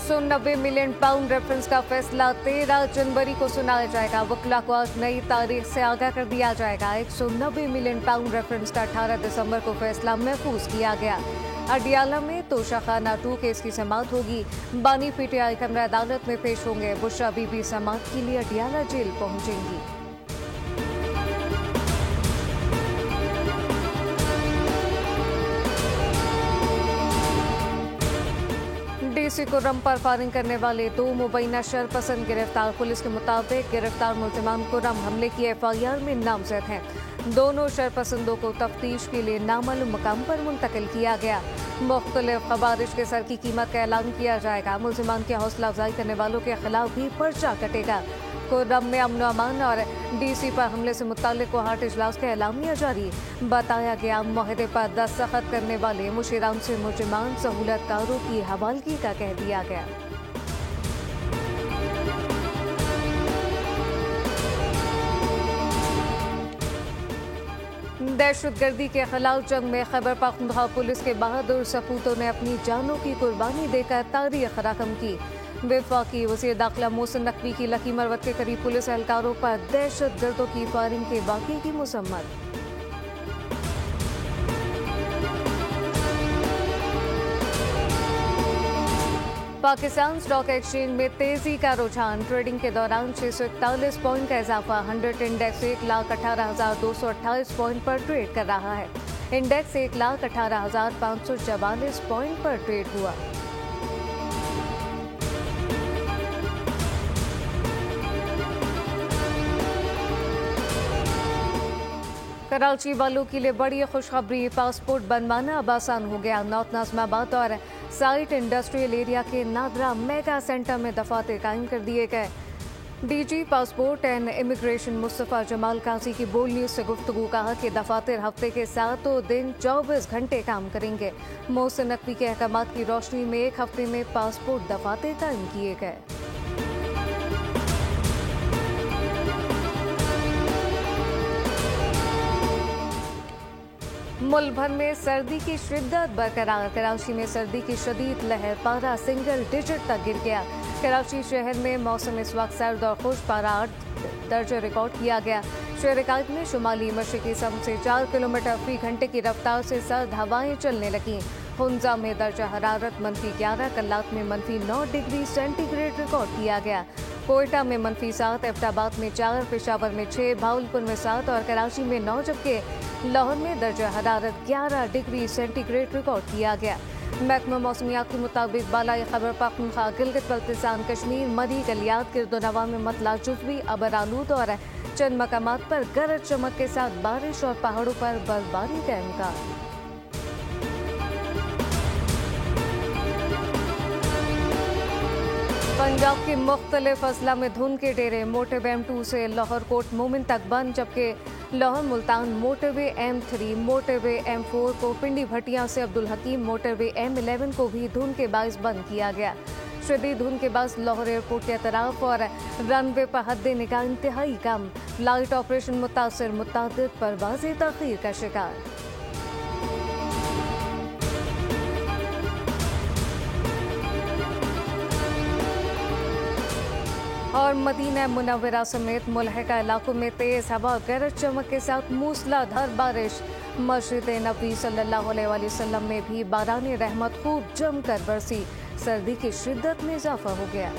190 million pound reference का फैसला 13 जनवरी को सुनाया जाएगा। वकीला को आज नई तारीख से आगाह कर दिया जाएगा। 190 मिलियन पाउंड रेफरेंस का 18 दिसंबर को फैसला महफूज किया गया। अडियाला में तोशा खाना 2 केस की समाअत होगी। बानी पीटीआई कमरा अदालत में पेश होंगे। बुशरा बीबी समाअत के लिए अडियाला जेल पहुंचेंगी। डीसी खुर्रम पर फायरिंग करने वाले 2 मुबैना शरपसंद गिरफ्तार। पुलिस के मुताबिक गिरफ्तार मुल्जिमान खुर्रम हमले की एफआईआर में नामजद हैं। दोनों शरपसंदों को तफ्तीश के लिए नामालूम मकाम पर मुंतकिल किया गया। मुख्तलिफ खबारिश के सर की कीमत का ऐलान किया जाएगा। मुल्जिमान की हौसला अफजाई करने वालों के खिलाफ भी पर्चा कटेगा। खुर्रम में अमन अमान और डीसी पर हमले से मुताल्लिक कोहाट इजलास का एलामिया जारी। बताया गया मुआहदे पर दस्तखत करने वाले मुशीरान से मुल्जिमान सहूलतकारों की हवालगी का कह दिया गया। दहशतगर्दी के खिलाफ जंग में खैबर पख्तूनख्वा पुलिस के बहादुर सपूतों ने अपनी जानों की कुर्बानी देकर तारीख रकम की। वफाकी वज़ीर दाखिला मोहसिन नकवी की लकी मरवत के करीब पुलिस एहलकारों पर दहशतगर्दों की फायरिंग के वाक़े की मसम्मत। पाकिस्तान स्टॉक एक्सचेंज में तेजी का रुझान। ट्रेडिंग के दौरान 641 पॉइंट का इजाफा। 100 इंडेक्स 1,18,228 पॉइंट पर ट्रेड कर रहा है। इंडेक्स 1,18,544 पॉइंट पर ट्रेड हुआ। कराची वालों के लिए बड़ी खुशखबरी। पासपोर्ट बनवाना अब आसान हो गया। नॉर्थ नाज़िमाबाद और साइट इंडस्ट्रियल एरिया के नादरा मेगा सेंटर में दफातर कायम कर दिए गए। DG passport and immigration Mustafa Jamal Kazi की बोल न्यूज़ से गुफ्तगू कहा कि दफातर हफ्ते के 7 दिन 24 घंटे काम करेंगे। मोहसिन नकवी के अहकामात की रोशनी में 1 हफ्ते में पासपोर्ट दफातर कायम किए गए। मुल्क भर में सर्दी की शिद्दत बरकरार। कराची में सर्दी की शदीद लहर, पारा सिंगल डिजिट तक गिर गया। कराची शहर में मौसम इस वक्त सर्द और खुश, पारा 8 दर्जे रिकॉर्ड किया गया। शहर कायद में शुमाली मशरकी समत से 4 किलोमीटर फी घंटे की रफ्तार से सर्द हवाएं चलने लगीं। हुंजा में दर्जा हरारत -11, कल्लात में -9 डिग्री सेंटीग्रेड रिकॉर्ड किया गया। कोयटा में -7, एबटाबाद में 4, पेशावर में 6, भावलपुर में 7 और कराची में 9, जबकि लाहौर में दर्जा हरारत 11 डिग्री सेंटीग्रेड रिकॉर्ड किया गया। महकमा मौसमियात के मुताबिक बालाई खैबर पख्तूनख्वा, गिलगित बल्तिस्तान, कश्मीर, मरी, गलियात, गिरदोनवा में मतला जुज़वी, अबर आलूद और चंद मकामात पर गरज चमक के साथ बारिश और पहाड़ों पर बर्फबारी का इम्कान। पंजाब की मुख्तलिफ अजला में धुंध के डेरे। मोटरवे M2 से लाहौर कोट मोमिन तक बंद, जबकि Lahore Multan motorway M3, motorway M4 को पिंडी भटिया से अब्दुल हकीम, मोटरवे M11 को भी धुंध के बायस बंद किया गया। शदीद धुंध के बाद लाहौर एयरपोर्ट के अतराफ और रनवे पर हद निगाह इंतहाई कम। फ्लाइट ऑपरेशन मुतासर, मुतअद्दिद परवाज़ें ताख़ीर का शिकार। और मदीना मुनव्वरा समेत मुल्हिका इलाकों में तेज हवा, गरज चमक के साथ मूसलाधार बारिश। मस्जिद नबी सल्लल्लाहु अलैहि वसल्लम में भी बारानी रहमत खूब जमकर बरसी। सर्दी की शिद्दत में इजाफा हो गया।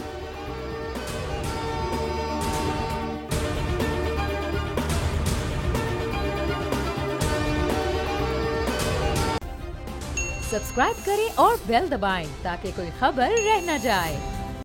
सब्सक्राइब करें और बेल दबाएं ताकि कोई खबर रह न जाए।